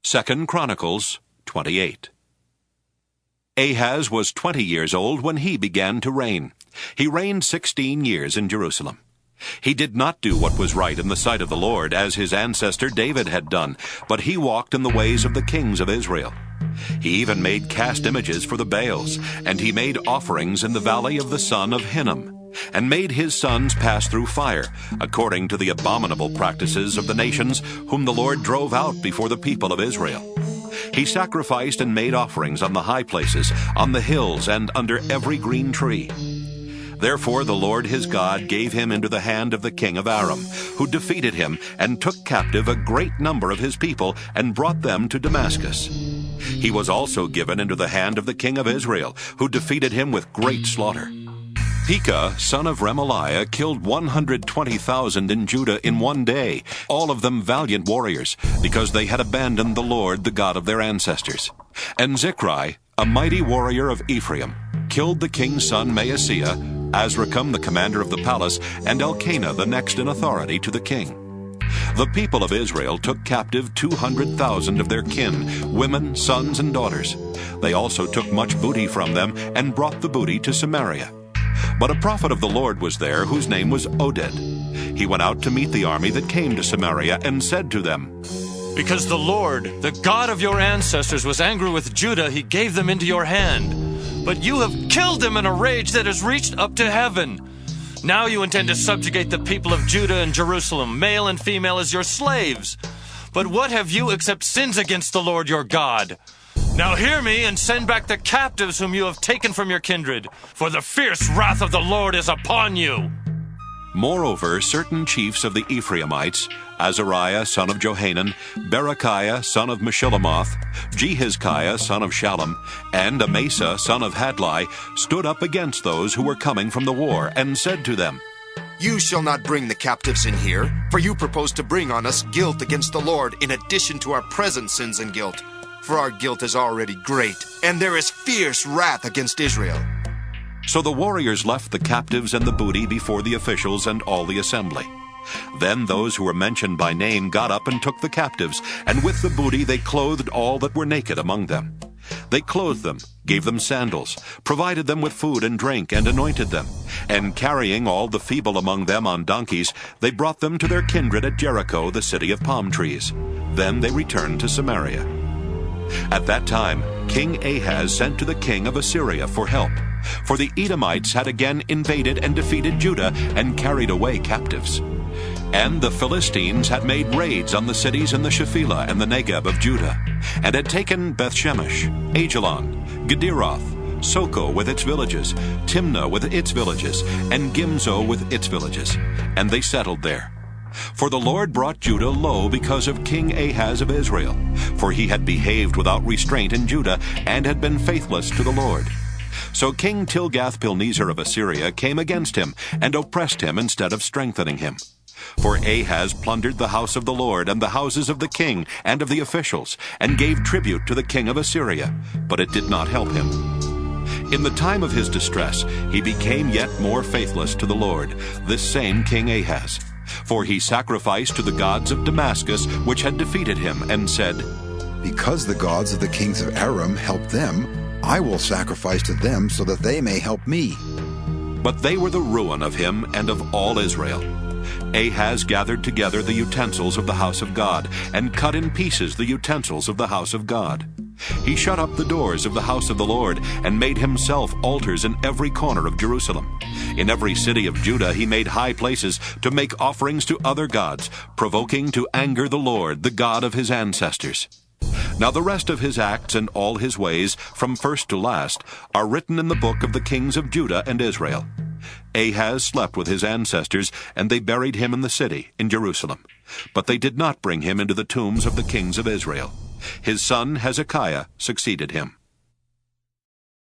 2 Chronicles 28. Ahaz was 20 years old when he began to reign. He reigned 16 years in Jerusalem. He did not do what was right in the sight of the Lord, as his ancestor David had done, but he walked in the ways of the kings of Israel. He even made cast images for the Baals, and he made offerings in the valley of the son of Hinnom, and made his sons pass through fire, according to the abominable practices of the nations whom the Lord drove out before the people of Israel. He sacrificed and made offerings on the high places, on the hills, and under every green tree. Therefore the Lord his God gave him into the hand of the king of Aram, who defeated him and took captive a great number of his people and brought them to Damascus. He was also given into the hand of the king of Israel, who defeated him with great slaughter. Pekah, son of Remaliah, killed 120,000 in Judah in one day, all of them valiant warriors, because they had abandoned the Lord, the God of their ancestors. And Zichri, a mighty warrior of Ephraim, killed the king's son Maaseiah, Azrikam, the commander of the palace, and Elkanah, the next in authority to the king. The people of Israel took captive 200,000 of their kin, women, sons, and daughters. They also took much booty from them and brought the booty to Samaria. But a prophet of the Lord was there, whose name was Oded. He went out to meet the army that came to Samaria and said to them, "Because the Lord, the God of your ancestors, was angry with Judah, he gave them into your hand. But you have killed them in a rage that has reached up to heaven. Now you intend to subjugate the people of Judah and Jerusalem, male and female, as your slaves. But what have you except sins against the Lord your God? Now hear me and send back the captives whom you have taken from your kindred, for the fierce wrath of the Lord is upon you." Moreover, certain chiefs of the Ephraimites, Azariah son of Johanan, Berechiah son of Meshillemoth, Jehizkiah son of Shallum, and Amasa son of Hadlai, stood up against those who were coming from the war, and said to them, "You shall not bring the captives in here, for you propose to bring on us guilt against the Lord in addition to our present sins and guilt. For our guilt is already great, and there is fierce wrath against Israel." So the warriors left the captives and the booty before the officials and all the assembly. Then those who were mentioned by name got up and took the captives, and with the booty they clothed all that were naked among them. They clothed them, gave them sandals, provided them with food and drink, and anointed them. And carrying all the feeble among them on donkeys, they brought them to their kindred at Jericho, the city of palm trees. Then they returned to Samaria. At that time, King Ahaz sent to the king of Assyria for help, for the Edomites had again invaded and defeated Judah and carried away captives. And the Philistines had made raids on the cities in the Shephelah and the Negeb of Judah, and had taken Bethshemesh, Ajalon, Gederoth, Soko with its villages, Timnah with its villages, and Gimzo with its villages, and they settled there. For the Lord brought Judah low because of King Ahaz of Israel, for he had behaved without restraint in Judah, and had been faithless to the Lord. So King Tilgath-Pilneser of Assyria came against him, and oppressed him instead of strengthening him. For Ahaz plundered the house of the Lord, and the houses of the king, and of the officials, and gave tribute to the king of Assyria, but it did not help him. In the time of his distress, he became yet more faithless to the Lord, this same King Ahaz. For he sacrificed to the gods of Damascus, which had defeated him, and said, "Because the gods of the kings of Aram helped them, I will sacrifice to them so that they may help me." But they were the ruin of him and of all Israel. Ahaz gathered together the utensils of the house of God, and cut in pieces the utensils of the house of God. He shut up the doors of the house of the Lord, and made himself altars in every corner of Jerusalem. In every city of Judah he made high places to make offerings to other gods, provoking to anger the Lord, the God of his ancestors. Now the rest of his acts and all his ways, from first to last, are written in the book of the kings of Judah and Israel. Ahaz slept with his ancestors, and they buried him in the city, in Jerusalem. But they did not bring him into the tombs of the kings of Israel. His son Hezekiah succeeded him.